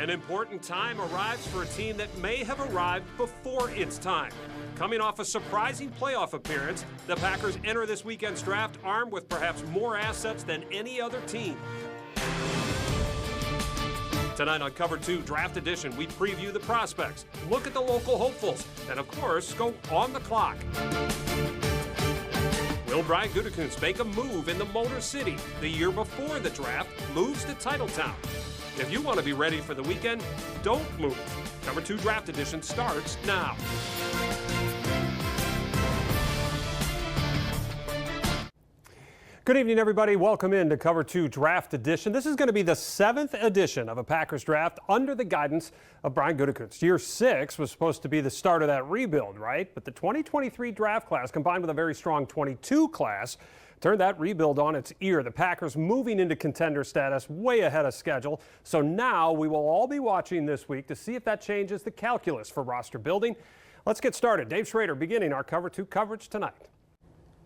An important time arrives for a team that may have arrived before its time. Coming off a surprising playoff appearance, the Packers enter this weekend's draft armed with perhaps more assets than any other team. Tonight on Cover 2 Draft Edition, we preview the prospects, look at the local hopefuls, and of course, go on the clock. Will Brian Gutekunst make a move in the Motor City? The year before the draft, moves to Titletown. If you want to be ready for the weekend, don't move. Cover 2 Draft Edition starts now. Good evening, everybody. Welcome in to Cover 2 Draft Edition. This is going to be the 7th edition of a Packers draft under the guidance of Brian Gutekunst. Year 6 was supposed to be the start of that rebuild, right? But the 2023 draft class, combined with a very strong 22 class, turned that rebuild on its ear. The Packers moving into contender status way ahead of schedule. So now we will all be watching this week to see if that changes the calculus for roster building. Let's get started. Dave Schrader beginning our Cover 2 coverage tonight.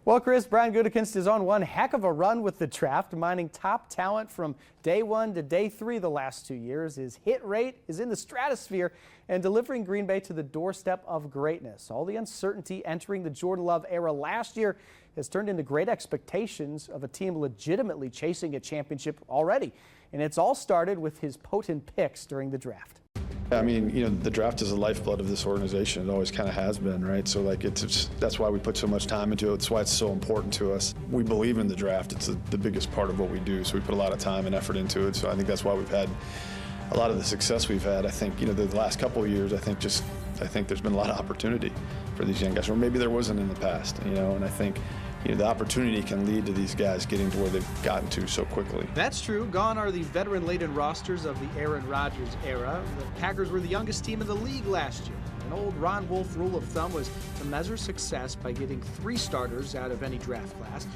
Well, Chris, Brian Gutekunst is on one heck of a run with the draft, mining top talent from day 1 to day 3 the last 2 years. His hit rate is in the stratosphere and delivering Green Bay to the doorstep of greatness. All the uncertainty entering the Jordan Love era last year has turned into great expectations of a team legitimately chasing a championship already. And it's all started with his potent picks during the draft. I mean, you know, the draft is the lifeblood of this organization. It always kind of has been, right? So, like, that's why we put so much time into it. That's why it's so important to us. We believe in the draft. It's the biggest part of what we do. So we put a lot of time and effort into it. So I think that's why we've had a lot of the success we've had. I think, you know, the last couple of years, I think there's been a lot of opportunity for these young guys, or maybe there wasn't in the past, you know, and I think, you know, the opportunity can lead to these guys getting to where they've gotten to so quickly. That's true. Gone are the veteran-laden rosters of the Aaron Rodgers era. The Packers were the youngest team in the league last year. An old Ron Wolf rule of thumb was to measure success by getting 3 starters out of any draft class.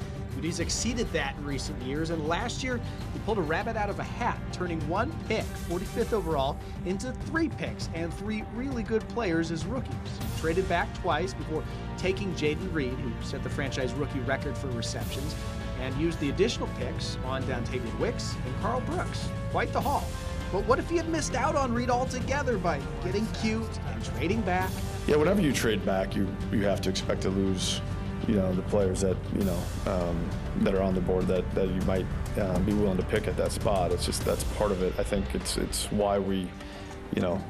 He's exceeded that in recent years, and last year he pulled a rabbit out of a hat, turning 1 pick, 45th overall, into 3 picks and 3 really good players as rookies. He traded back twice before taking Jaden Reed, who set the franchise rookie record for receptions, and used the additional picks on Dontavian Wicks and Carl Brooks. Quite the haul. But what if he had missed out on Reed altogether by getting cute and trading back? Yeah, whenever you trade back, you have to expect to lose, you know, the players that, you know, that are on the board that you might be willing to pick at that spot. It's just, that's part of it. I think it's why we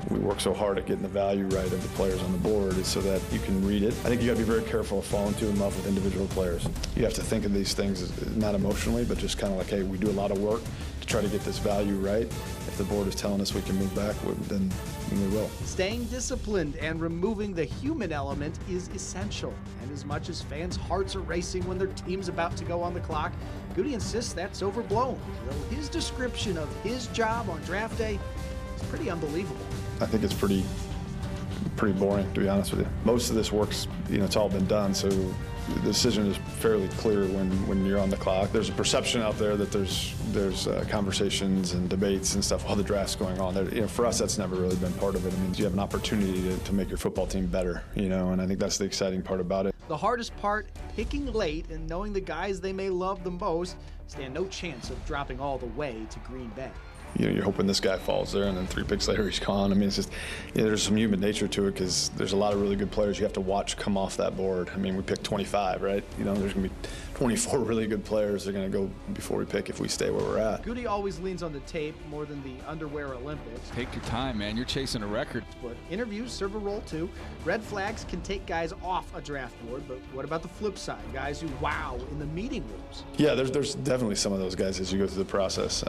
work so hard at getting the value right of the players on the board, is so that you can read it. I think you got to be very careful of falling too in love with individual players. You have to think of these things not emotionally, but just kind of like, hey, we do a lot of work to try to get this value right. If the board is telling us we can move back, then we will. Staying disciplined and removing the human element is essential. And as much as fans' hearts are racing when their team's about to go on the clock, Goody insists that's overblown. Though his description of his job on draft day is pretty unbelievable. I think it's pretty boring, to be honest with you. Most of this work's, you know, it's all been done, so the decision is fairly clear when you're on the clock. There's a perception out there that there's conversations and debates and stuff while the draft's going on. You know, for us, that's never really been part of it. I mean, you have an opportunity to make your football team better, you know, and I think that's the exciting part about it. The hardest part, picking late and knowing the guys they may love the most stand no chance of dropping all the way to Green Bay. You know, you're hoping this guy falls there, and then 3 picks later he's gone. I mean, it's just, you know, there's some human nature to it, because there's a lot of really good players you have to watch come off that board. I mean, we picked 25, right? You know, there's going to be 24 really good players that are going to go before we pick if we stay where we're at. Goody always leans on the tape more than the underwear Olympics. Take your time, man. You're chasing a record. But interviews serve a role too. Red flags can take guys off a draft board, but what about the flip side? Guys who wow in the meeting rooms. Yeah, there's definitely some of those guys as you go through the process.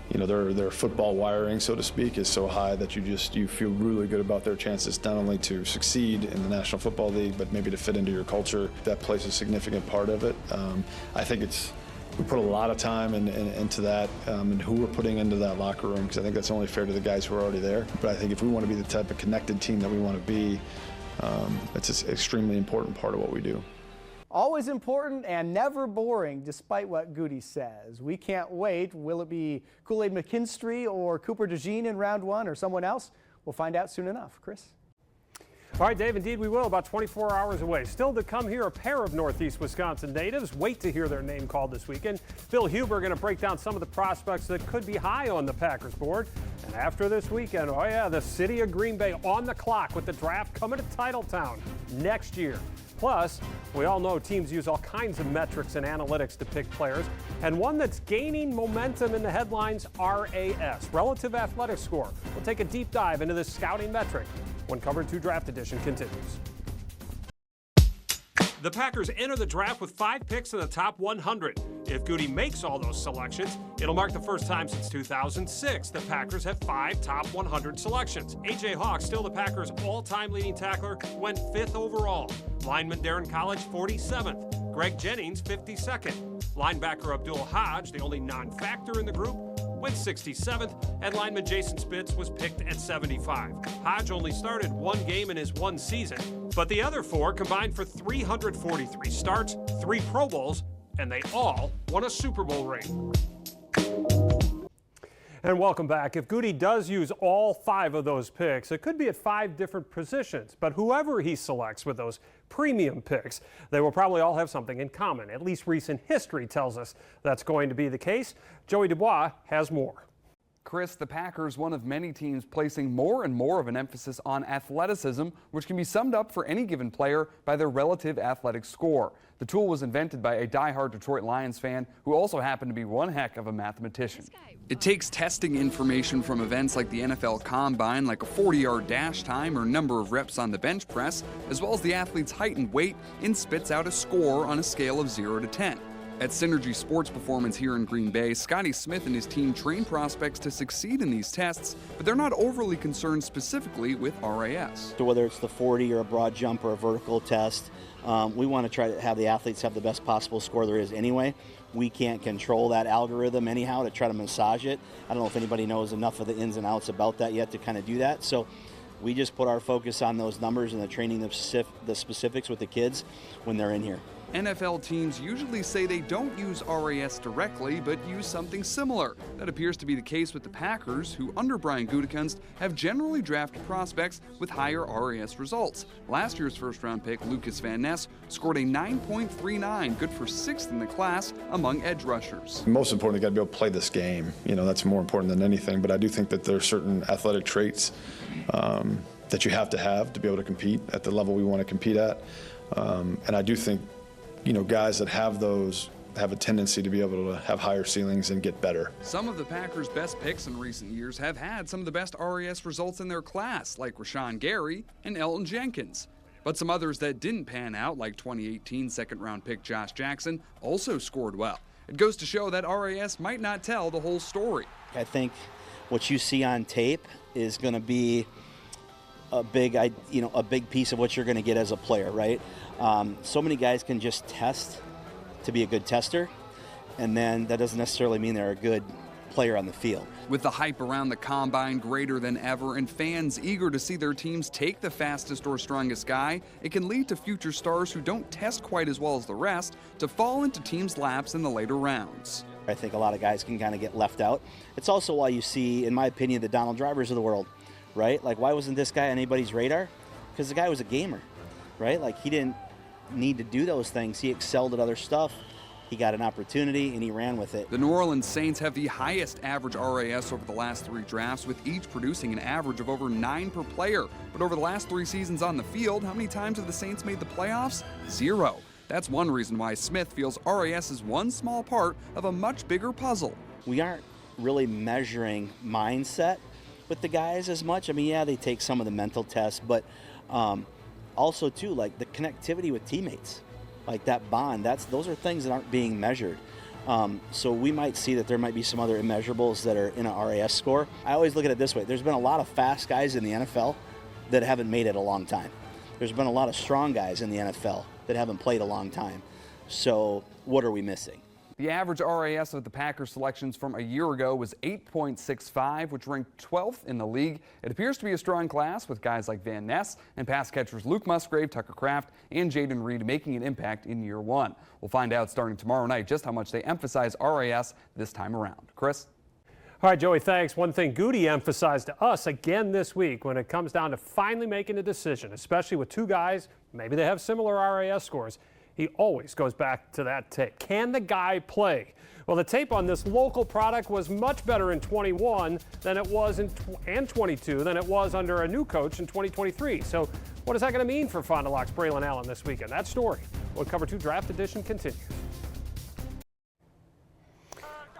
You know, their football wiring, so to speak, is so high that you feel really good about their chances not only to succeed in the National Football League, but maybe to fit into your culture. That plays a significant part of it. I think we put a lot of time into that, and who we're putting into that locker room, because I think that's only fair to the guys who are already there. But I think if we want to be the type of connected team that we want to be, it's an extremely important part of what we do. Always important and never boring, despite what Goody says. We can't wait. Will it be Kool-Aid McKinstry or Cooper DeJean in round 1 or someone else? We'll find out soon enough. Chris? All right, Dave, indeed we will. About 24 hours away. Still to come here, a pair of Northeast Wisconsin natives. Wait to hear their name called this weekend. Phil Huber going to break down some of the prospects that could be high on the Packers board. And after this weekend, oh yeah, the city of Green Bay on the clock with the draft coming to Titletown next year. Plus, we all know teams use all kinds of metrics and analytics to pick players. And one that's gaining momentum in the headlines, RAS, Relative Athletic Score. We'll take a deep dive into this scouting metric when Cover 2 Draft Edition continues. The Packers enter the draft with 5 picks in the top 100. If Goody makes all those selections, it'll mark the first time since 2006 the Packers have 5 top 100 selections. A.J. Hawk, still the Packers' all-time leading tackler, went 5th overall. Lineman Darren College, 47th. Greg Jennings, 52nd. Linebacker Abdul Hodge, the only non-factor in the group, went 67th, and lineman Jason Spitz was picked at 75. Hodge only started 1 game in his 1 season, but the other 4 combined for 343 starts, 3 Pro Bowls, and they all won a Super Bowl ring. And welcome back. If Goody does use all 5 of those picks, it could be at 5 different positions. But whoever he selects with those premium picks, they will probably all have something in common. At least recent history tells us that's going to be the case. Joey Dubois has more. Chris, the Packers, one of many teams placing more and more of an emphasis on athleticism, which can be summed up for any given player by their relative athletic score. The tool was invented by a diehard Detroit Lions fan who also happened to be one heck of a mathematician. It takes testing information from events like the NFL Combine, like a 40-yard dash time or number of reps on the bench press, as well as the athlete's height and weight, and spits out a score on a scale of 0 to 10. At Synergy Sports Performance here in Green Bay, Scotty Smith and his team train prospects to succeed in these tests, but they're not overly concerned specifically with RAS. So whether it's the 40 or a broad jump or a vertical test, we want to try to have the athletes have the best possible score there is anyway. We can't control that algorithm anyhow to try to massage it. I don't know if anybody knows enough of the ins and outs about that yet to kind of do that. So we just put our focus on those numbers and the training, the specifics with the kids when they're in here. NFL teams usually say they don't use RAS directly, but use something similar. That appears to be the case with the Packers, who under Brian Gutekunst have generally drafted prospects with higher RAS results. Last year's first-round pick, Lucas Van Ness, scored a 9.39, good for 6th in the class among edge rushers. Most important, you got to be able to play this game. You know, that's more important than anything. But I do think that there are certain athletic traits that you have to be able to compete at the level we want to compete at. And I do think, you know, guys that have those have a tendency to be able to have higher ceilings and get better. Some of the Packers' best picks in recent years have had some of the best RAS results in their class, like Rashawn Gary and Elton Jenkins. But some others that didn't pan out, like 2018 second-round pick Josh Jackson, also scored well. It goes to show that RAS might not tell the whole story. I think what you see on tape is going to be a big piece of what you're going to get as a player, right? So many guys can just test to be a good tester, and then that doesn't necessarily mean they're a good player on the field. With the hype around the Combine greater than ever and fans eager to see their teams take the fastest or strongest guy, it can lead to future stars who don't test quite as well as the rest to fall into teams' laps in the later rounds. I think a lot of guys can kind of get left out. It's also why you see, in my opinion, the Donald Drivers of the world, right? Like, why wasn't this guy on anybody's radar? Because the guy was a gamer, right? Like, he didn't need to do those things. He excelled at other stuff. He got an opportunity and he ran with it. The New Orleans Saints have the highest average RAS over the last 3 drafts, with each producing an average of over 9 per player. But over the last 3 seasons on the field, how many times have the Saints made the playoffs? 0. That's one reason why Smith feels RAS is one small part of a much bigger puzzle. We aren't really measuring mindset with the guys as much. I mean, yeah, they take some of the mental tests, but also too, like the connectivity with teammates, like that bond, those are things that aren't being measured. So we might see that there might be some other immeasurables that are in an RAS score. I always look at it this way. There's been a lot of fast guys in the NFL that haven't made it a long time. There's been a lot of strong guys in the NFL that haven't played a long time. So what are we missing? The average RAS of the Packers selections from a year ago was 8.65, which ranked 12th in the league. It appears to be a strong class with guys like Van Ness and pass catchers Luke Musgrave, Tucker Kraft, and Jaden Reed making an impact in year 1. We'll find out starting tomorrow night just how much they emphasize RAS this time around. Chris? All right, Joey, thanks. One thing Goody emphasized to us again this week when it comes down to finally making a decision, especially with two guys, maybe they have similar RAS scores, he always goes back to that tape. Can the guy play? Well, the tape on this local product was much better in 21 than it was in and 22 than it was under a new coach in 2023. So what is that going to mean for Fond du Lac's Braylon Allen this weekend? That story when Cover 2 Draft Edition continues.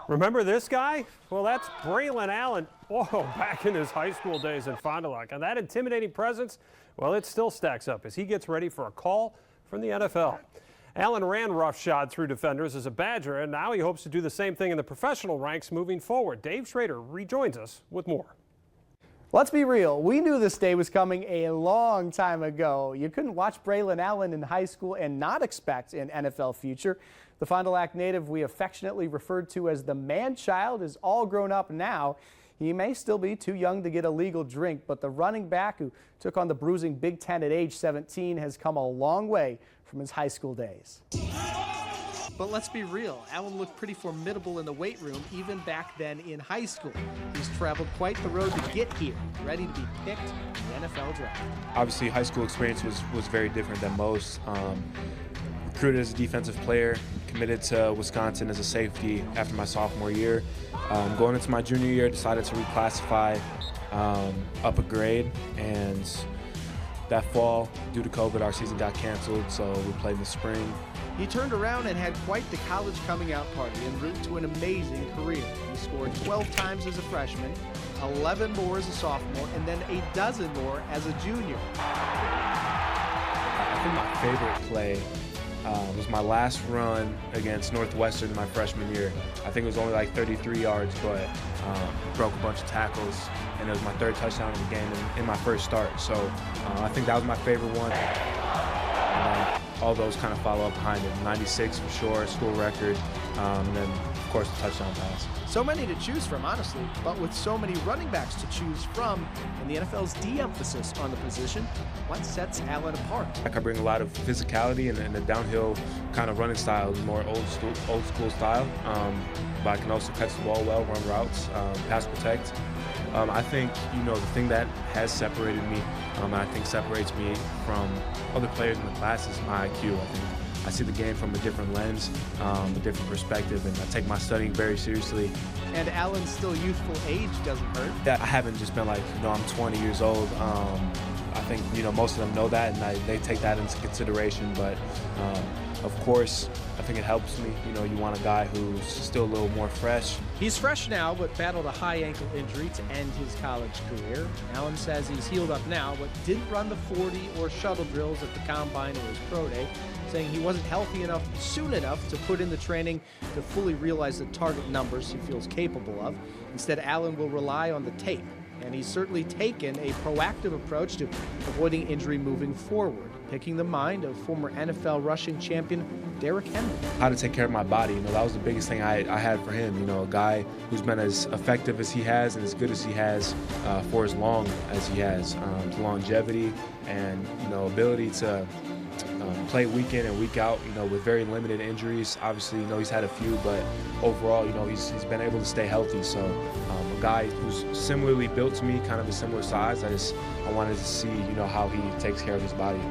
Remember this guy? Well, that's Braylon Allen. Oh, back in his high school days in Fond du Lac. And that intimidating presence, well, it still stacks up as he gets ready for a call from the NFL. Allen ran roughshod through defenders as a Badger, and now he hopes to do the same thing in the professional ranks moving forward. Dave Schrader rejoins us with more. Let's be real. We knew this day was coming a long time ago. You couldn't watch Braylon Allen in high school and not expect an NFL future. The Fond du Lac native we affectionately referred to as the man-child is all grown up now. He may still be too young to get a legal drink, but the running back who took on the bruising Big Ten at age 17 has come a long way from his high school days. But let's be real, Allen looked pretty formidable in the weight room even back then in high school. He's traveled quite the road to get here, ready to be picked in the NFL draft. Obviously, high school experience was very different than most. Recruited as a defensive player, committed to Wisconsin as a safety after my sophomore year. Going into my junior year, decided to reclassify up a grade, and that fall, due to COVID, our season got canceled, so we played in the spring. He turned around and had quite the college coming out party en route to an amazing career. He scored 12 times as a freshman, 11 more as a sophomore, and then a dozen more as a junior. I think my favorite play was my last run against Northwestern my freshman year. I think it was only like 33 yards, but broke a bunch of tackles, and it was my third touchdown in the game in my first start. So I think that was my favorite one. And all those kind of follow up behind it. 96 for sure, school record, and then of course the touchdown pass. So many to choose from, honestly, but with so many running backs to choose from and the NFL's de-emphasis on the position, what sets Allen apart? I bring a lot of physicality and the downhill kind of running style, more old school style, but I can also catch the ball well, run routes, pass protect. I think, the thing that has separated me, and I think separates me from other players in the class is my IQ. I think I see the game from a different lens, a different perspective, and I take my studying very seriously. And Allen's still youthful age doesn't hurt. That I haven't just been like, I'm 20 years old. I think, most of them know that, and they take that into consideration. But, of course, I think it helps me. You want a guy who's still a little more fresh. He's fresh now, but battled a high ankle injury to end his college career. Allen says he's healed up now, but didn't run the 40 or shuttle drills at the combine or his pro day, saying he wasn't healthy enough soon enough to put in the training to fully realize the target numbers he feels capable of. Instead, Allen will rely on the tape, and he's certainly taken a proactive approach to avoiding injury moving forward, picking the mind of former NFL rushing champion Derrick Henry. How to take care of my body, that was the biggest thing I had for him. A guy who's been as effective as he has and as good as he has for as long as he has. Longevity and, ability to play week in and week out, with very limited injuries. Obviously, he's had a few, but overall, he's been able to stay healthy. So a guy who's similarly built to me, kind of a similar size, I wanted to see, how he takes care of his body.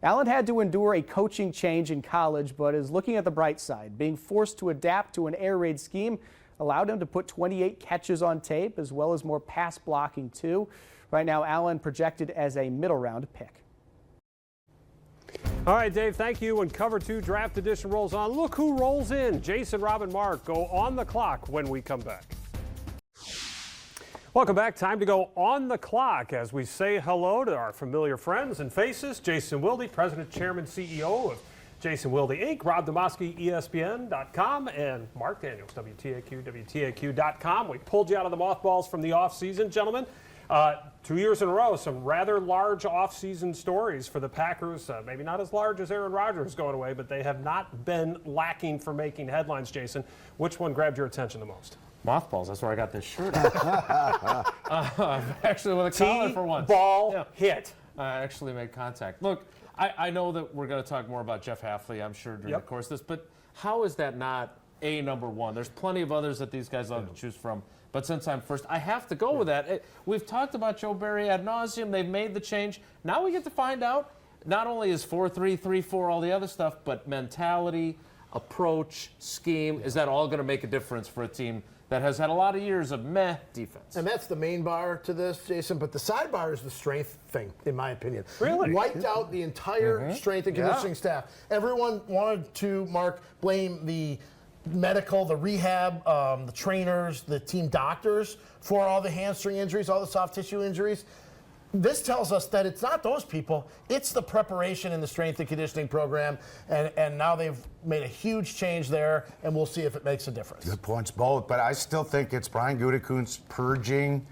Allen had to endure a coaching change in college, but is looking at the bright side. Being forced to adapt to an air raid scheme allowed him to put 28 catches on tape, as well as more pass blocking too. Right now, Allen projected as a middle round pick. All right, Dave, thank you. When Cover 2 Draft Edition rolls on, look who rolls in. Jason, Rob, and Mark go on the clock when we come back. Welcome back. Time to go on the clock as we say hello to our familiar friends and faces. Jason Wilde, President, Chairman, CEO of Jason Wilde, Inc., Rob Demoski, ESPN.com, and Mark Daniels, WTAQ, WTAQ.com. We pulled you out of the mothballs from the offseason, gentlemen. 2 years in a row, some rather large offseason stories for the Packers. Maybe not as large as Aaron Rodgers going away, but they have not been lacking for making headlines, Jason. Which one grabbed your attention the most? Mothballs. That's where I got this shirt on. Actually, with a collar for once. Ball hit. I actually made contact. Look, I know that we're going to talk more about Jeff Hafley, I'm sure, during the course of this, but how is that not a number one. There's plenty of others that these guys love to choose from. But since I'm first, I have to go with that. We've talked about Joe Barry ad nauseum. They've made the change. Now we get to find out not only is 4-3, 3-4, all the other stuff, but mentality, approach, scheme. Is that all going to make a difference for a team that has had a lot of years of meh defense? And that's the main bar to this, Jason. But the sidebar is the strength thing, in my opinion. Really? Wiped out the entire strength and conditioning staff. Everyone wanted to, Mark, blame the medical, the rehab, the trainers, the team doctors for all the hamstring injuries, all the soft tissue injuries. This tells us that it's not those people, it's the preparation in the strength and conditioning program, and now they've made a huge change there, and we'll see if it makes a difference. Good points, both, but I still think it's Brian Gutekunst purging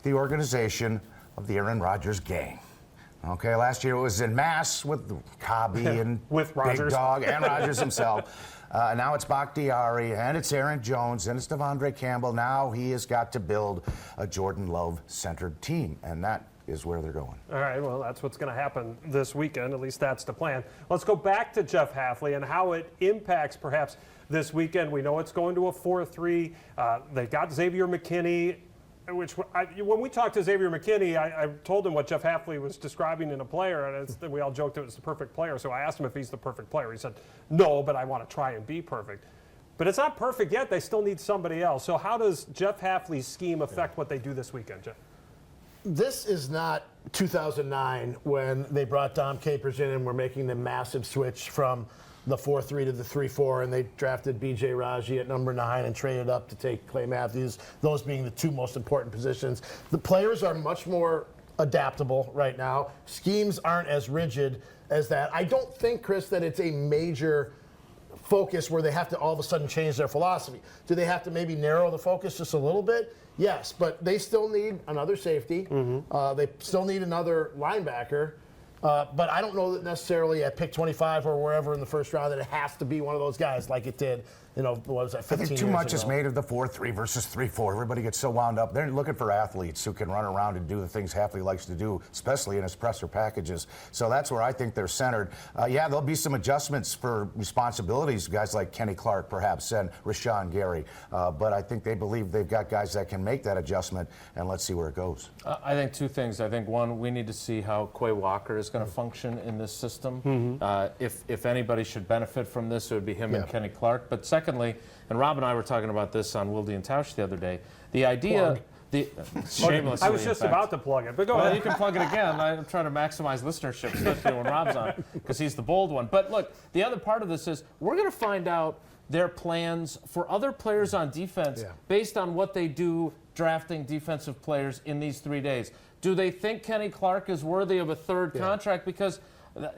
the organization of the Aaron Rodgers gang. Okay, last year it was in mass with Cobby and with Big Rodgers. Dog and Rodgers himself. Now it's Bakhtiari, and it's Aaron Jones, and it's Devondre Campbell. Now he has got to build a Jordan Love-centered team, and that is where they're going. All right, well, that's what's going to happen this weekend. At least that's the plan. Let's go back to Jeff Hafley and how it impacts perhaps this weekend. We know it's going to a 4-3. They got Xavier McKinney, which when we talked to Xavier McKinney, I told him what Jeff Hafley was describing in a player, and we all joked it was the perfect player. So I asked him if he's the perfect player. He said, no, but I want to try and be perfect. But it's not perfect yet. They still need somebody else. So how does Jeff Hafley's scheme affect what they do this weekend, Jeff? This is not 2009 when they brought Dom Capers in and were making the massive switch from the 4-3 to the 3-4, and they drafted B.J. Raji at number 9 and traded up to take Clay Matthews, those being the two most important positions. The players are much more adaptable right now. Schemes aren't as rigid as that. I don't think, Chris, that it's a major focus where they have to all of a sudden change their philosophy. Do they have to maybe narrow the focus just a little bit? Yes, but they still need another safety. They still need another linebacker. But I don't know that necessarily at pick 25 or wherever in the first round that it has to be one of those guys like it did, what was that, 15 I think too years much ago. is made of the 4-3 versus 3-4. Everybody gets so wound up. They're looking for athletes who can run around and do the things Hafley likes to do, especially in his presser packages. So that's where I think they're centered. Yeah, there'll be some adjustments for responsibilities, guys like Kenny Clark perhaps and Rashawn Gary. But I think they believe they've got guys that can make that adjustment, and let's see where it goes. I think two things. I think one, we need to see how Quay Walker is going to function in this system. If anybody should benefit from this, it would be him and Kenny Clark. But secondly, and Rob and I were talking about this on Wilde and Tausch the other day, the idea, shamelessly, I was just about to plug it, but go ahead. You can plug it again. I'm trying to maximize listenership, especially when Rob's on, because he's the bold one. But look, the other part of this is we're going to find out their plans for other players on defense based on what they do drafting defensive players in these 3 days. Do they think Kenny Clark is worthy of a third contract? Because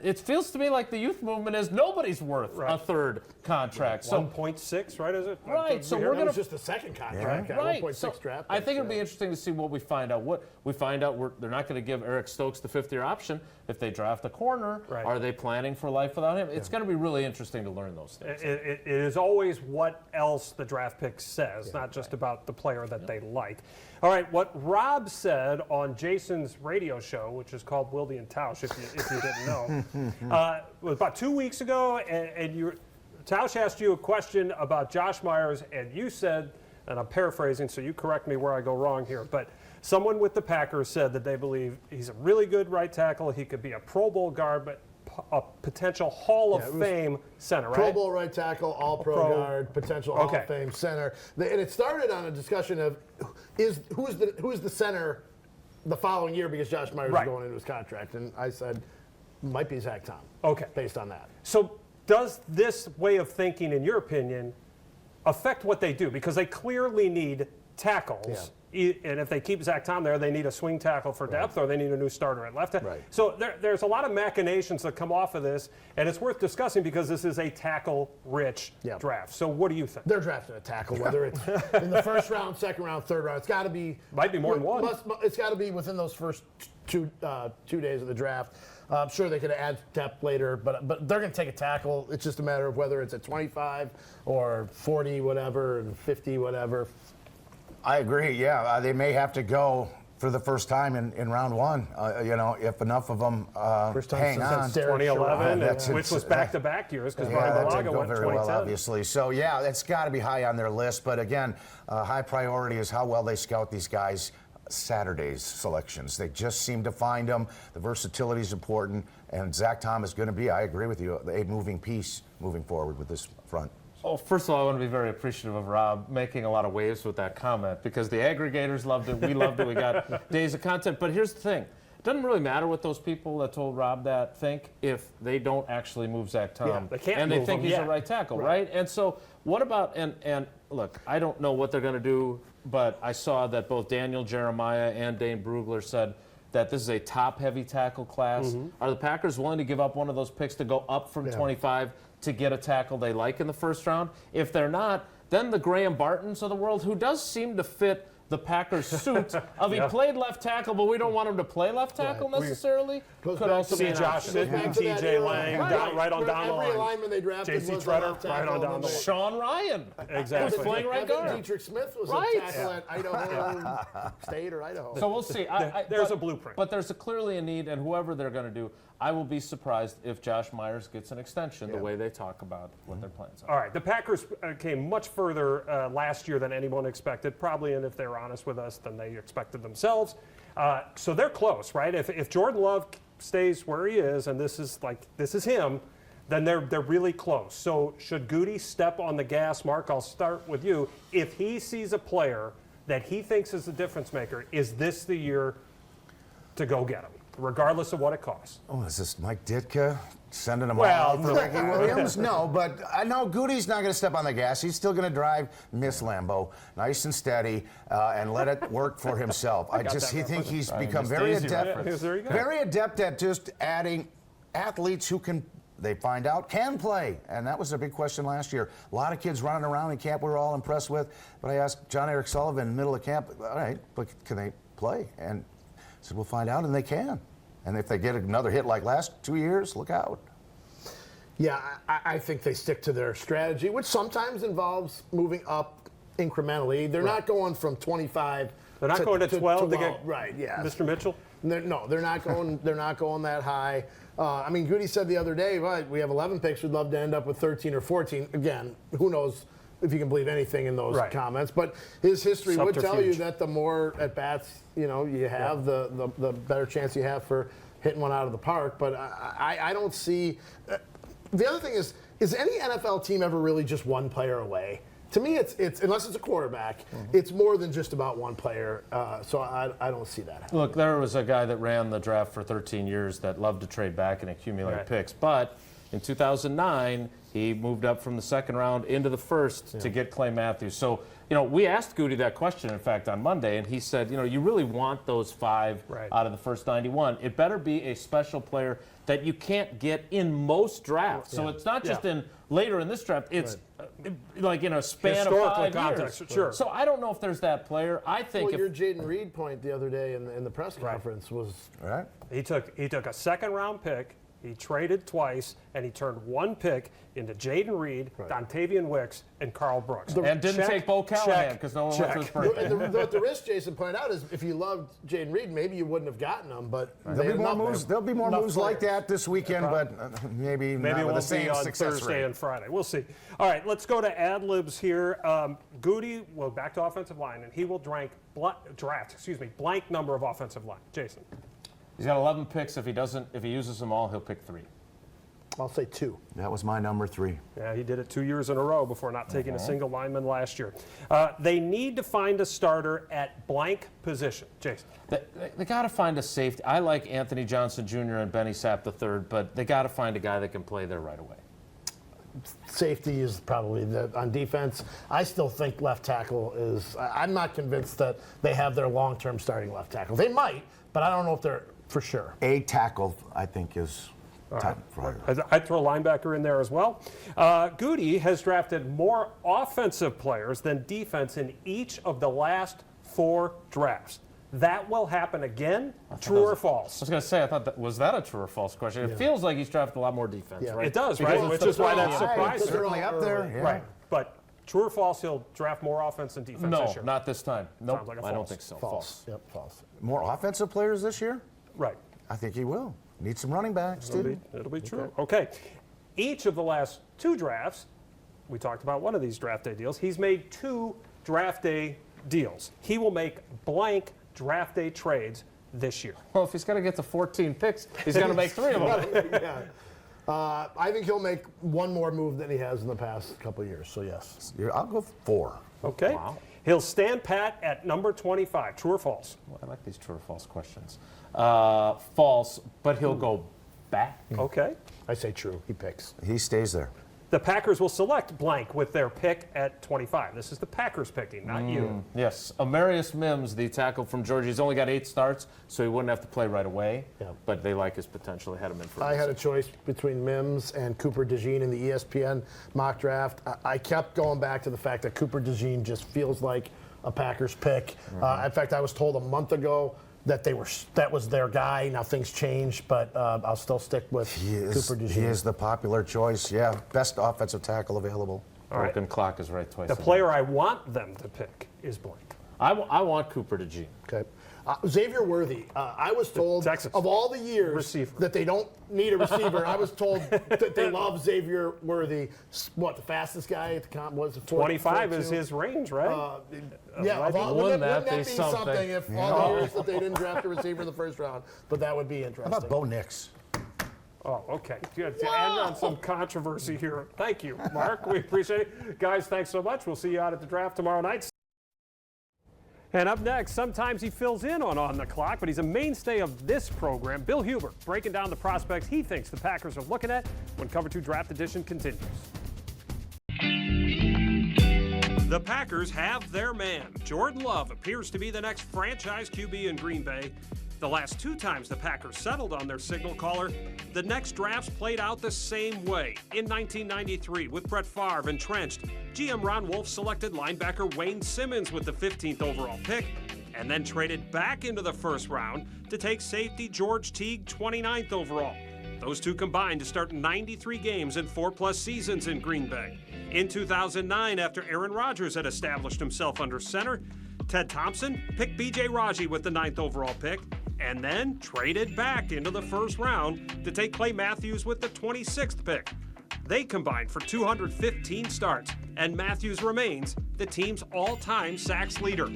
it feels to me like the youth movement is nobody's worth a third contract. So 1.6, right? Is it? Right. So we're That going was just the second contract. Right. 1.6 So draft. I think it'll be interesting to see what we find out. What we find out, they're not going to give Eric Stokes the fifth-year option if they draft a corner. Right. Are they planning for life without him? It's going to be really interesting to learn those things. It is always what else the draft pick says, not just about the player that they like. All right, what Rob said on Jason's radio show, which is called Wilde and Tausch, if you didn't know, was about 2 weeks ago, and Tausch asked you a question about Josh Myers, and you said, and I'm paraphrasing, so you correct me where I go wrong here, but someone with the Packers said that they believe he's a really good right tackle. He could be a Pro Bowl guard, but a potential Hall of Fame center, right? Pro Bowl right tackle, all-pro guard, potential Hall of Fame center. And it started on a discussion of who's the center the following year because Josh Myers is going into his contract. And I said, might be Zach Tom. Okay. Based on that. So does this way of thinking, in your opinion, affect what they do? Because they clearly need tackles. Yeah. And if they keep Zach Tom there, they need a swing tackle for depth, or they need a new starter at left. Right. So there's a lot of machinations that come off of this, and it's worth discussing because this is a tackle-rich draft. So what do you think? They're drafting a tackle, whether it's in the first round, second round, third round. It's got to be. Might be more than one. It's got to be within those first two days of the draft. I'm sure they could add depth later, but they're going to take a tackle. It's just a matter of whether it's at 25 or 40, whatever, and 50, whatever. I agree, yeah. They may have to go for the first time in round one. If enough of them hang on. 2011, which was back-to-back years because Brian that Balaga didn't go went very 2010. well, obviously. So, yeah, it's got to be high on their list. But, again, high priority is how well they scout these guys. Saturday's selections. They just seem to find them. The versatility is important. And Zach Tom is going to be, I agree with you, a moving piece moving forward with this front. Oh, first of all, I want to be very appreciative of Rob making a lot of waves with that comment because the aggregators loved it, we loved it, we got days of content. But here's the thing. It doesn't really matter what those people that told Rob that think if they don't actually move Zach Tom. They can't and they move think him he's yet. a right tackle, right? And so what about, and look, I don't know what they're going to do, but I saw that both Daniel Jeremiah and Dane Brugler said that this is a top-heavy tackle class. Are the Packers willing to give up one of those picks to go up from 25 to get a tackle they like in the first round? If they're not, then the Graham Bartons of the world, who does seem to fit the Packers' suit of he played left tackle, but we don't want him to play left tackle necessarily, could also be an Josh option. Sidney, T.J. Lang, right on down the Every line. alignment they drafted J.C. was a Treader, left tackle, right on down and the then line. Sean Ryan. Exactly. Was playing right guard. Dietrich Smith was Right. a tackle at Idaho State or Idaho. So we'll see. There's a blueprint. But there's clearly a need, and whoever they're going to do, I will be surprised if Josh Myers gets an extension the way they talk about what their plans are. All right, the Packers came much further last year than anyone expected, probably, and if they're honest with us, than they expected themselves. So they're close, right? If Jordan Love stays where he is, and this is him, then they're really close. So should Goody step on the gas? Mark, I'll start with you. If he sees a player that he thinks is the difference maker, is this the year to go get him, regardless of what it costs? Oh, is this Mike Ditka sending him Well, all out for Ricky Williams? No, but I know Goody's not going to step on the gas. He's still going to drive Miss Lambeau nice and steady and let it work for himself. I think he's become very adept. There you go. Very adept at just adding athletes who can, they find out, can play. And that was a big question last year. A lot of kids running around in camp we were all impressed with. But I asked John Eric Sullivan in the middle of camp, all right, but can they play? And I said, we'll find out, and they can. And if they get another hit like last 2 years, look out. Yeah, I think they stick to their strategy, which sometimes involves moving up incrementally. They're not going from 25. They're not going to 12 to get right. Yeah, Mr. Mitchell. No, they're not going. They're not going that high. I mean, Goody said the other day, right, we have 11 picks. We'd love to end up with 13 or 14. Again, who knows if you can believe anything in those comments. But his history would tell you that the more at bats you have, the better chance you have for hitting one out of the park. But I don't see. The other thing is any NFL team ever really just one player away? To me, it's unless it's a quarterback, it's more than just about one player. So I don't see that happening. Look, there was a guy that ran the draft for 13 years that loved to trade back and accumulate picks. But in 2009, he moved up from the second round into the first to get Clay Matthews. So, we asked Goody that question, in fact, on Monday, and he said, you really want those 5 out of the first 91. It better be a special player that you can't get in most drafts. So it's not just in later in this draft. It's like in a span of 5 years. Sure. So I don't know if there's that player. I think your Jaden Reed point the other day in the press conference was right. He took a second-round pick. He traded twice, and he turned one pick into Jaden Reed, Dontavian Wicks, and Carl Brooks. And didn't take Bo Callahan because no one went to his birthday. The risk Jason pointed out is if you loved Jaden Reed, maybe you wouldn't have gotten him. But there'll be more moves. There'll be more moves like that this weekend, but maybe not it with the won't same be on success Thursday rate. and Friday. We'll see. All right, let's go to ad-libs here. Goody will back to offensive line, and he will draft blank number of offensive line. Jason. He's got 11 picks. If he uses them all, he'll pick 3. I'll say 2. That was my number 3. Yeah, he did it 2 years in a row before not taking a single lineman last year. They need to find a starter at blank position. Jason. They got to find a safety. I like Anthony Johnson Jr. and Benny Sapp III, but they got to find a guy that can play there right away. Safety is probably on defense. I still think left tackle is. I'm not convinced that they have their long-term starting left tackle. They might, but I don't know if they're for sure. A tackle, I think, is time for I'd throw a linebacker in there as well. Goody has drafted more offensive players than defense in each of the last 4 drafts. That will happen again, true or false? I was going to say, I thought was that a true or false question? It feels like he's drafted a lot more defense, right? It does, right? Which is why that's surprising. Certainly up there. Right. But True or false, he'll draft more offense and defense this No, year? not this time. Nope, Sounds like a I don't false. think so. False. Yep, false. More offensive players this year? Right. I think he will. Need some running backs, too. It'll be true. Okay. Each of the last 2 drafts, we talked about one of these draft day deals, he's made 2 draft day deals. He will make blank draft day trades this year. Well, if he's got to get to 14 picks, he's going to make 3 of them. Yeah. I think he'll make one more move than he has in the past couple of years, so yes. I'll go 4. Okay. Wow. He'll stand pat at number 25. True or false? Well, I like these true or false questions. False, but he'll go back. Okay. I say true. He picks. He stays there. The Packers will select blank with their pick at 25. This is the Packers picking, not you. Yes, Amarius Mims, the tackle from Georgia, he's only got 8 starts, so he wouldn't have to play right away. Yeah. But they like his potential. They had him in for. I had a choice between Mims and Cooper DeJean in the ESPN mock draft. I kept going back to the fact that Cooper DeJean just feels like a Packers pick. In fact, I was told a month ago that was their guy. Now things changed, but I'll still stick with Cooper DeJean. He is the popular choice. Yeah, best offensive tackle available. Broken clock is right twice. The player I want them to pick is blank. I want Cooper DeJean. Okay. Xavier Worthy. I was told Texas. of all the years Receiver. that they don't need a receiver. I was told that they love Xavier Worthy. What, the fastest guy at the comp was? 25 is his range, right? Yeah, Wouldn't that be be something something? if all the years that they didn't draft a receiver in the first round? But that would be How interesting. about Bo Nix? Oh, okay. Good. To end on some controversy here. Thank you, Mark. We appreciate it. Guys, thanks so much. We'll see you out at the draft tomorrow night. And up next, sometimes he fills in on the clock, but he's a mainstay of this program. Bill Huber breaking down the prospects he thinks the Packers are looking at when Cover 2 Draft Edition continues. The Packers have their man. Jordan Love appears to be the next franchise QB in Green Bay. The last 2 times the Packers settled on their signal caller, the next drafts played out the same way. In 1993, with Brett Favre entrenched, GM Ron Wolf selected linebacker Wayne Simmons with the 15th overall pick, and then traded back into the first round to take safety George Teague 29th overall. Those 2 combined to start 93 games in 4+ seasons in Green Bay. In 2009, after Aaron Rodgers had established himself under center, Ted Thompson picked B.J. Raji with the 9th overall pick, and then traded back into the first round to take Clay Matthews with the 26th pick. They combined for 215 starts, and Matthews remains the team's all-time sacks leader.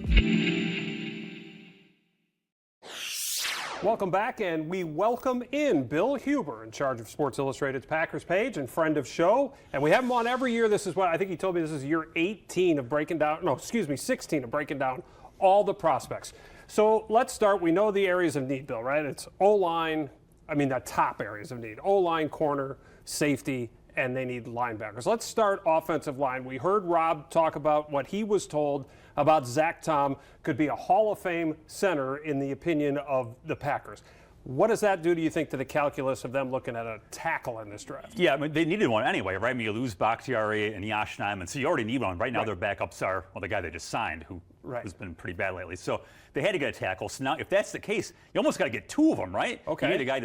Welcome back, and we welcome in Bill Huber, in charge of Sports Illustrated's Packers page and friend of show. And we have him on every year. This is what I think he told me this is year 18 of breaking down, 16 of breaking down all the prospects. So let's start. We know the areas of need, Bill, right? It's O-line, the top areas of need. O-line, corner, safety, and they need linebackers. Let's start offensive line. We heard Rob talk about what he was told about Zach Tom could be a Hall of Fame center in the opinion of the Packers. What does that do, do you think, to the calculus of them looking at a tackle in this draft? Yeah, they needed one anyway, right? You lose Bakhtiari and Yosh Nijman, so you already need one. Right now, their backups are, the guy they just signed, who has been pretty bad lately. So they had to get a tackle. So now, if that's the case, you almost got to get 2 of them, right? Okay. You need a guy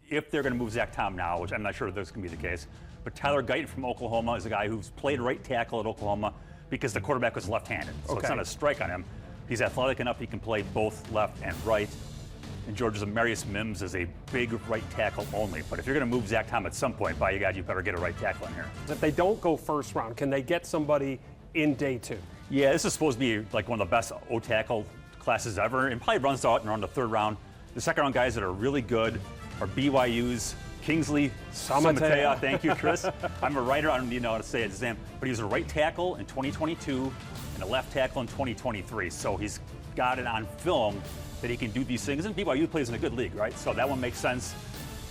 if they're going to move Zach Tom now, which I'm not sure if that's going to be the case. But Tyler Guyton from Oklahoma is a guy who's played right tackle at Oklahoma because the quarterback was left-handed. So it's not a strike on him. He's athletic enough he can play both left and right. And Georgia's Amarius Mims is a big right tackle only. But if you're going to move Zach Tom at some point, by God, you better get a right tackle in here. If they don't go first round, can they get somebody in day 2? Yeah, this is supposed to be like one of the best O-tackle classes ever, and probably runs out around the 3rd round. The 2nd round guys that are really good are BYU's Kingsley Samatea. Thank you, Chris. I'm a writer. I don't even know how to say his name. But he was a right tackle in 2022 and a left tackle in 2023. So he's got it on film that he can do these things. And BYU plays in a good league, right? So that one makes sense.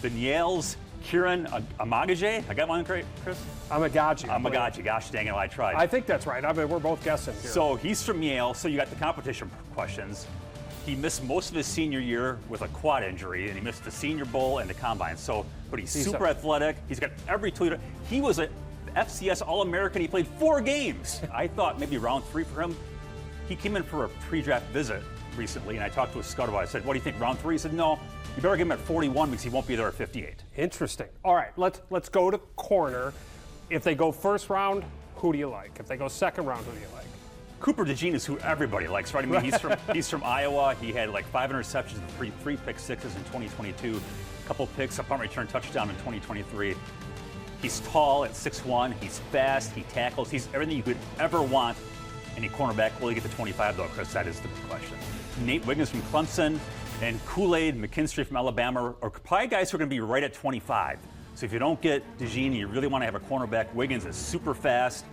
The Niels, Kieran Amagaje. I got one correct, Chris? Amagaji. Gosh dang it, I tried. I think that's right. We're both guessing here. So he's from Yale. So you got the competition questions. He missed most of his senior year with a quad injury, and he missed the Senior Bowl and the Combine. But he's super athletic. He's got every tool. He was an FCS All-American. He played 4 games. I thought maybe round 3 for him. He came in for a pre-draft visit recently, and I talked to a scout about it. I said, what do you think, round 3? He said, no, you better give him at 41 because he won't be there at 58. Interesting. All right, let's go to corner. If they go first round, who do you like? If they go second round, who do you like? Cooper DeJean is who everybody likes, right? I mean, he's from Iowa. He had like 5 interceptions and three pick sixes in 2022, a couple picks, a punt return touchdown in 2023. He's tall at 6'1". He's fast. He tackles. He's everything you could ever want in a cornerback. Will he get to 25 though, Chris? That is the big question. Nate Wiggins from Clemson and Kool-Aid McKinstry from Alabama are probably guys who are going to be right at 25. So if you don't get DeJean, you really want to have a cornerback. Wiggins is super fast.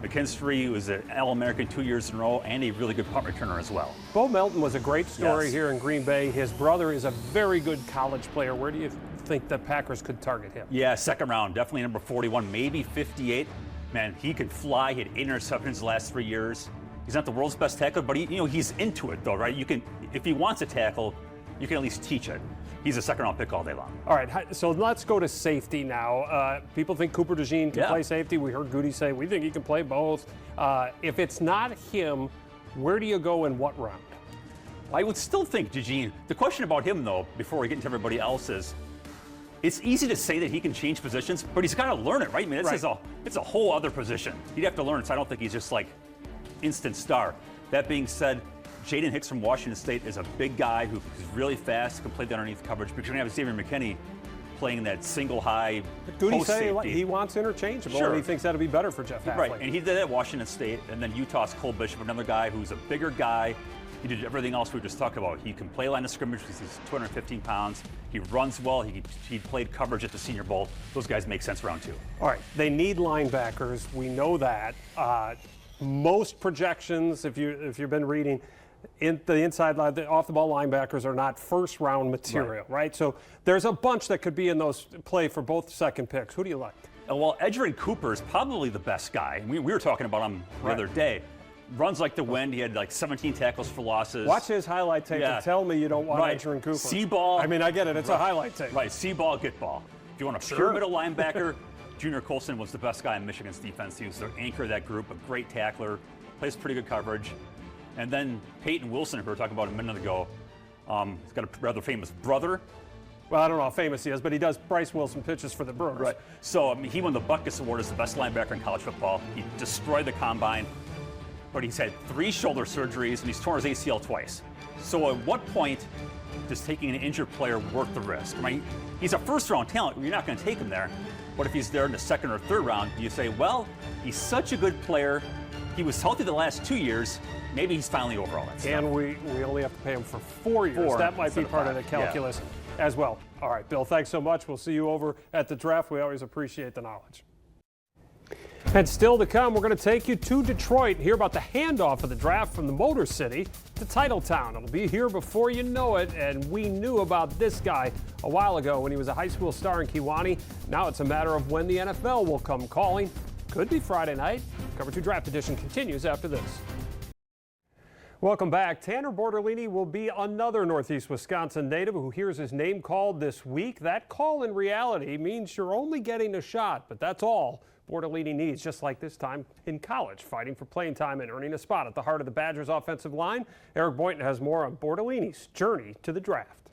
McKinstry was an All-American 2 years in a row and a really good punt returner as well. Bo Melton was a great story Yes. here in Green Bay. His brother is a very good college player. Where do you think the Packers could target him? Yeah, second round, definitely number 41, maybe 58. Man, he could fly. He had 8 interceptions the last 3 years. He's not the world's best tackler, but he's into it though, right? You can, if he wants a tackle, you can at least teach it. He's a second-round pick all day long. All right, so let's go to safety now. People think Cooper DeJean can play safety. We heard Goody say we think he can play both. If it's not him, where do you go in what round? I would still think DeJean. The question about him, though, before we get into everybody else, is it's easy to say that he can change positions, but he's got to learn it, right? I mean, it's a whole other position. He'd have to learn it, so I don't think he's just like instant star. That being said, Jaden Hicks from Washington State is a big guy who is really fast, can play the underneath coverage. But you're going to have Xavier McKinney playing that single high Goody post say safety. he wants interchangeable, Sure. and he thinks that'll be better for Jeff Hafley. Right, and he did that at Washington State, and then Utah's Cole Bishop, another guy who's a bigger guy. He did everything else we just talked about. He can play line of scrimmage because he's 215 pounds. He runs well. He played coverage at the Senior Bowl. Those guys make sense round 2. All right, they need linebackers. We know that. Most projections, if you've been reading, the inside line, the off-the-ball linebackers are not first-round material, right? So there's a bunch that could be in those play for both second picks. Who do you like? Well, Edgerrin Cooper is probably the best guy. We were talking about him the other day. Runs like the wind. He had like 17 tackles for losses. Watch his highlight tape and tell me you don't want Edgerrin Cooper. See ball. I mean, I get it. It's a highlight tape. Right. See ball, get ball. If you want a pure middle linebacker, Junior Colson was the best guy in Michigan's defense. He was the anchor of that group, a great tackler, plays pretty good coverage. And then Peyton Wilson, who we were talking about a minute ago, he's got a rather famous brother. Well, I don't know how famous he is, but he does Bryce Wilson pitches for the Brewers. Right. So I mean, he won the Butkus Award as the best linebacker in college football. He destroyed the combine, but he's had 3 shoulder surgeries and he's torn his ACL twice. So at what point does taking an injured player worth the risk? I mean, he's a first-round talent. You're not going to take him there. But if he's there in the second or third round, you say, well, he's such a good player. He was healthy the last 2 years. Maybe he's finally over all that stuff. And we only have to pay him for 4 years. That might be part of the calculus as well. All right, Bill, thanks so much. We'll see you over at the draft. We always appreciate the knowledge. And still to come, we're going to take you to Detroit and hear about the handoff of the draft from the Motor City to Titletown. It'll be here before you know it, and we knew about this guy a while ago when he was a high school star in Kewanee. Now it's a matter of when the NFL will come calling. Could be Friday night. Cover 2 Draft Edition continues after this. Welcome back. Tanner Bortolini will be another Northeast Wisconsin native who hears his name called this week. That call in reality means you're only getting a shot, but that's all Bortolini needs, just like this time in college, fighting for playing time and earning a spot at the heart of the Badgers offensive line. Eric Boynton has more on Bortolini's journey to the draft.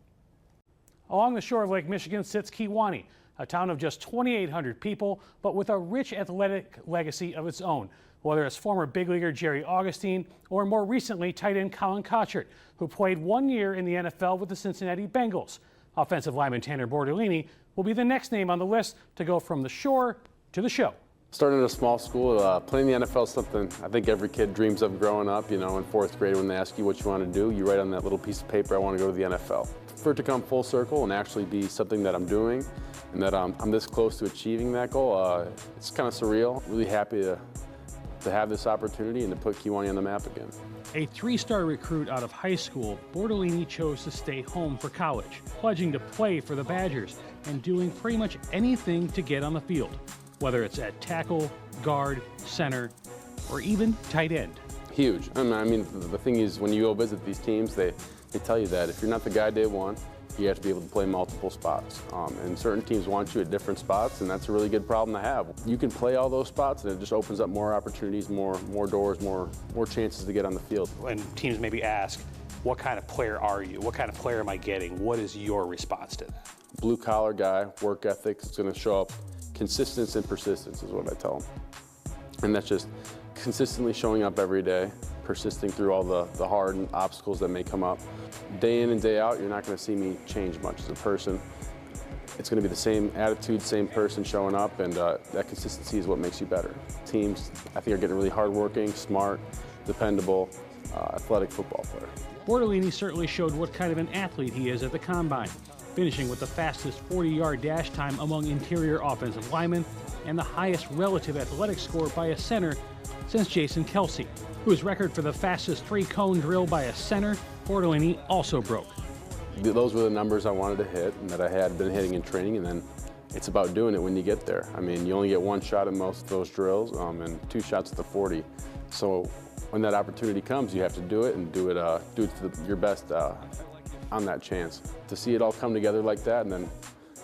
Along the shore of Lake Michigan sits Kewanee, a town of just 2,800 people, but with a rich athletic legacy of its own. Whether it's former big leaguer Jerry Augustine or more recently tight end Colin Kochert, who played 1 year in the NFL with the Cincinnati Bengals. Offensive lineman Tanner Bortolini will be the next name on the list to go from the shore to the show. Starting in a small school, playing the NFL is something I think every kid dreams of growing up. You know, in 4th grade when they ask you what you want to do, you write on that little piece of paper, I want to go to the NFL. For it to come full circle and actually be something that I'm doing and that I'm this close to achieving that goal, it's kind of surreal. Really happy to have this opportunity and to put Kewanee on the map again. A 3-star recruit out of high school, Bortolini chose to stay home for college, pledging to play for the Badgers and doing pretty much anything to get on the field, whether it's at tackle, guard, center, or even tight end. Huge. I mean, the thing is, when you go visit these teams, they tell you that if you're not the guy day one, you have to be able to play multiple spots. And certain teams want you at different spots, and that's a really good problem to have. You can play all those spots, and it just opens up more opportunities, more doors, more chances to get on the field. When teams maybe ask, what kind of player are you? What kind of player am I getting? What is your response to that? Blue-collar guy, work ethic is going to show up. Consistency and persistence is what I tell them. And that's just consistently showing up every day, persisting through all the hard obstacles that may come up. Day in and day out, you're not going to see me change much as a person. It's going to be the same attitude, same person showing up, and that consistency is what makes you better. Teams, I think, are getting really hardworking, smart, dependable, athletic football player. Bortolini certainly showed what kind of an athlete he is at the Combine, finishing with the fastest 40-yard dash time among interior offensive linemen and the highest relative athletic score by a center since Jason Kelsey, whose record for the fastest three-cone drill by a center, Bortolini also broke. Those were the numbers I wanted to hit and that I had been hitting in training, and then it's about doing it when you get there. I mean, you only get one shot at most of those drills and 2 shots at the 40. So when that opportunity comes, you have to do it and do it to your best on that chance. To see it all come together like that and then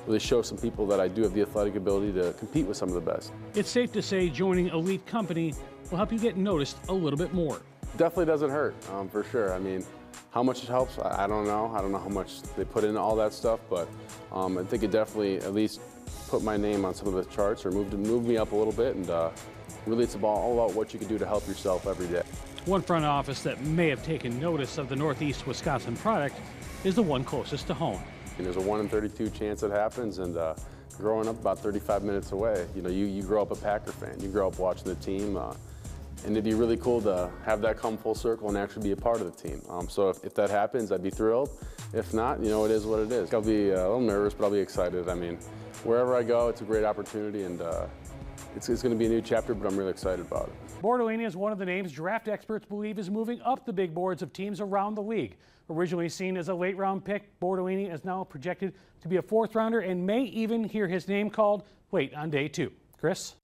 really show some people that I do have the athletic ability to compete with some of the best. It's safe to say joining elite company will help you get noticed a little bit more. Definitely doesn't hurt, for sure. I mean, how much it helps, I don't know. I don't know how much they put into all that stuff, but I think it definitely at least put my name on some of the charts or moved me up a little bit, and really it's all about what you can do to help yourself every day. One front office that may have taken notice of the Northeast Wisconsin product is the one closest to home. And there's a 1 in 32 chance it happens, and growing up about 35 minutes away, you grow up a Packer fan, you grow up watching the team, and it'd be really cool to have that come full circle and actually be a part of the team. So if that happens, I'd be thrilled. If not, it is what it is. I'll be a little nervous, but I'll be excited. I mean, wherever I go, it's a great opportunity, and it's going to be a new chapter, but I'm really excited about it. Bortolini is one of the names draft experts believe is moving up the big boards of teams around the league. Originally seen as a late-round pick, Bortolini is now projected to be a 4th rounder and may even hear his name called late on day 2. Chris?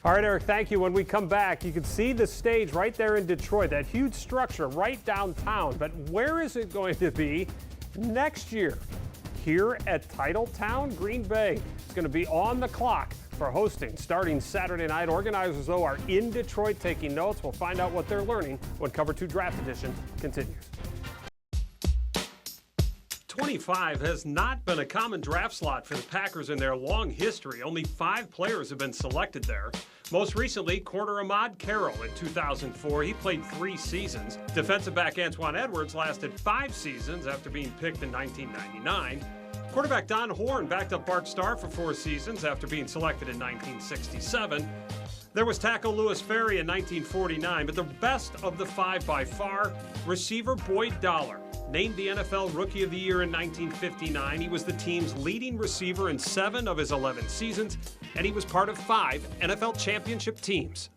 All right, Eric, thank you. When we come back, you can see the stage right there in Detroit, that huge structure right downtown. But where is it going to be next year? Here at Titletown, Green Bay is going to be on the clock for hosting starting Saturday night. Organizers, though, are in Detroit taking notes. We'll find out what they're learning when Cover 2 Draft Edition continues. 25 has not been a common draft slot for the Packers in their long history. Only 5 players have been selected there. Most recently, corner Ahmad Carroll in 2004. He played 3 seasons. Defensive back Antoine Edwards lasted 5 seasons after being picked in 1999. Quarterback Don Horn backed up Bart Starr for 4 seasons after being selected in 1967. There was tackle Louis Ferry in 1949, but the best of the 5 by far, receiver Boyd Dollar. Named the NFL Rookie of the Year in 1959, he was the team's leading receiver in 7 of his 11 seasons, and he was part of 5 NFL championship teams.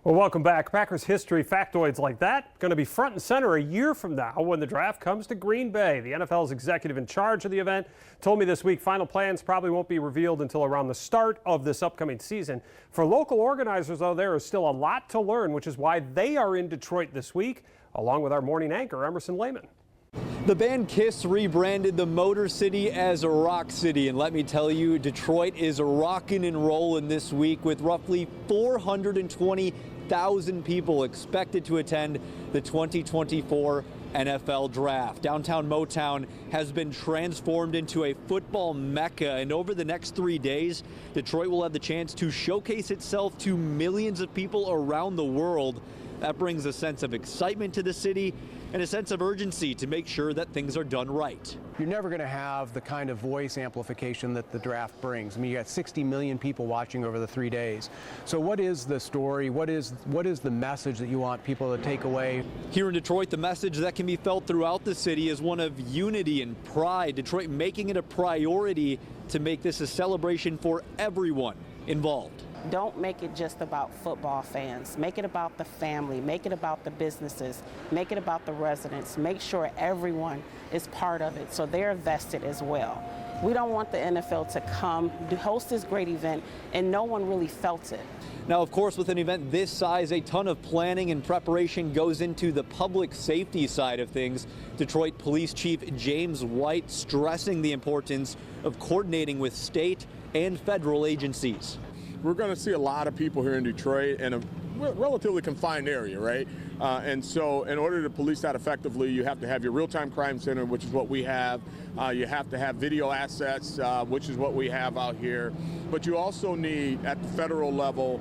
Well, welcome back. Packers history factoids like that going to be front and center a year from now when the draft comes to Green Bay. The NFL's executive in charge of the event told me this week final plans probably won't be revealed until around the start of this upcoming season. For local organizers, though, there is still a lot to learn, which is why they are in Detroit this week, along with our morning anchor, Emerson Lehman. The band Kiss rebranded the Motor City as Rock City, and let me tell you, Detroit is rocking and rolling this week with roughly 420,000 people expected to attend the 2024 NFL Draft. Downtown Motown has been transformed into a football mecca, and over the next 3 days, Detroit will have the chance to showcase itself to millions of people around the world. That brings a sense of excitement to the city and a sense of urgency to make sure that things are done right. You're never going to have the kind of voice amplification that the draft brings. I mean, you got 60 million people watching over the 3 days. So what is the story? What is the message that you want people to take away? Here in Detroit, the message that can be felt throughout the city is one of unity and pride. Detroit making it a priority to make this a celebration for everyone involved. Don't make it just about football fans. Make it about the family. Make it about the businesses. Make it about the residents. Make sure everyone is part of it so they're vested as well. We don't want the NFL to come, to host this great event, and no one really felt it. Now, of course, with an event this size, a ton of planning and preparation goes into the public safety side of things. Detroit Police Chief James White stressing the importance of coordinating with state and federal agencies. We're going to see a lot of people here in Detroit, and relatively confined area, right? And so in order to police that effectively, you have to have your real-time crime center, which is what we have. You have to have video assets, which is what we have out here. But you also need, at the federal level,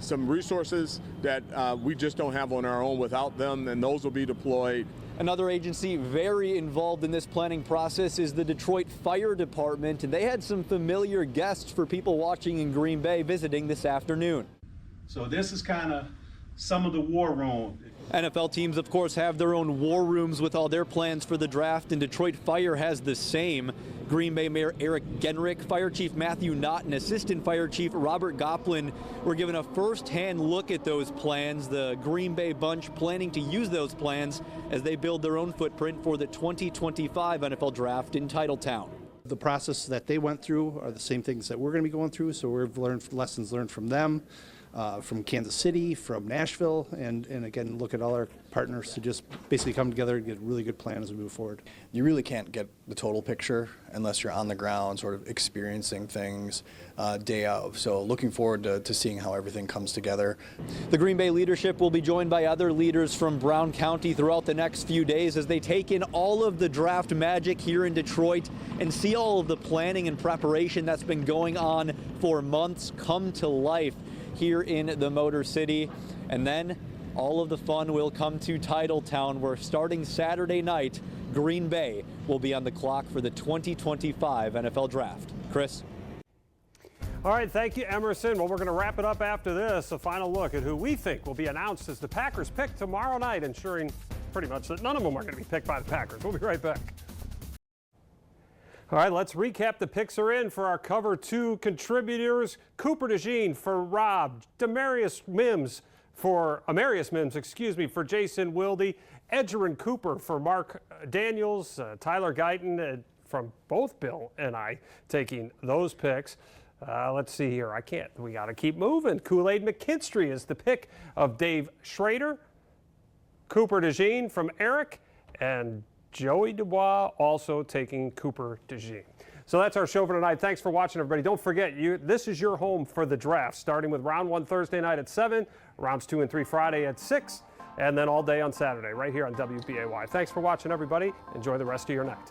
some resources that we just don't have on our own. Without them, and those will be deployed. Another agency very involved in this planning process is the Detroit Fire Department, and they had some familiar guests for people watching in Green Bay visiting this afternoon. So this is kind of some of the war room. NFL teams, of course, have their own war rooms with all their plans for the draft, and Detroit Fire has the same. Green Bay Mayor Eric Genrich, Fire Chief Matthew Knott, and Assistant Fire Chief Robert Goplin were given a first-hand look at those plans. The Green Bay bunch planning to use those plans as they build their own footprint for the 2025 NFL Draft in Titletown. The process that they went through are the same things that we're going to be going through, so we've learned lessons learned from them. From Kansas City, from Nashville, and again, look at all our partners to just basically come together and get a really good plan as we move forward. You really can't get the total picture unless you're on the ground, sort of experiencing things day of. So looking forward to seeing how everything comes together. The Green Bay leadership will be joined by other leaders from Brown County throughout the next few days as they take in all of the draft magic here in Detroit and see all of the planning and preparation that's been going on for months come to life here in the Motor City. And then all of the fun will come to Titletown, where starting Saturday night, Green Bay will be on the clock for the 2025 NFL Draft. Chris? All right, thank you, Emerson. Well, we're going to wrap it up after this. A final look at who we think will be announced as the Packers pick tomorrow night, ensuring pretty much that none of them are going to be picked by the Packers. We'll be right back. All right, let's recap. The picks are in for our Cover 2 contributors. Cooper DeJean for Rob, Amarius Mims for Jason Wilde, Edgerrin Cooper for Mark Daniels, Tyler Guyton from both Bill and I taking those picks. Let's see here. We got to keep moving. Kool-Aid McKinstry is the pick of Dave Schrader, Cooper DeJean from Eric, and Joey Dubois also taking Cooper DeJean. So that's our show for tonight. Thanks for watching, everybody. Don't forget, this is your home for the draft, starting with round 1 Thursday night at 7, rounds 2 and 3 Friday at 6, and then all day on Saturday right here on WBAY. Thanks for watching, everybody. Enjoy the rest of your night.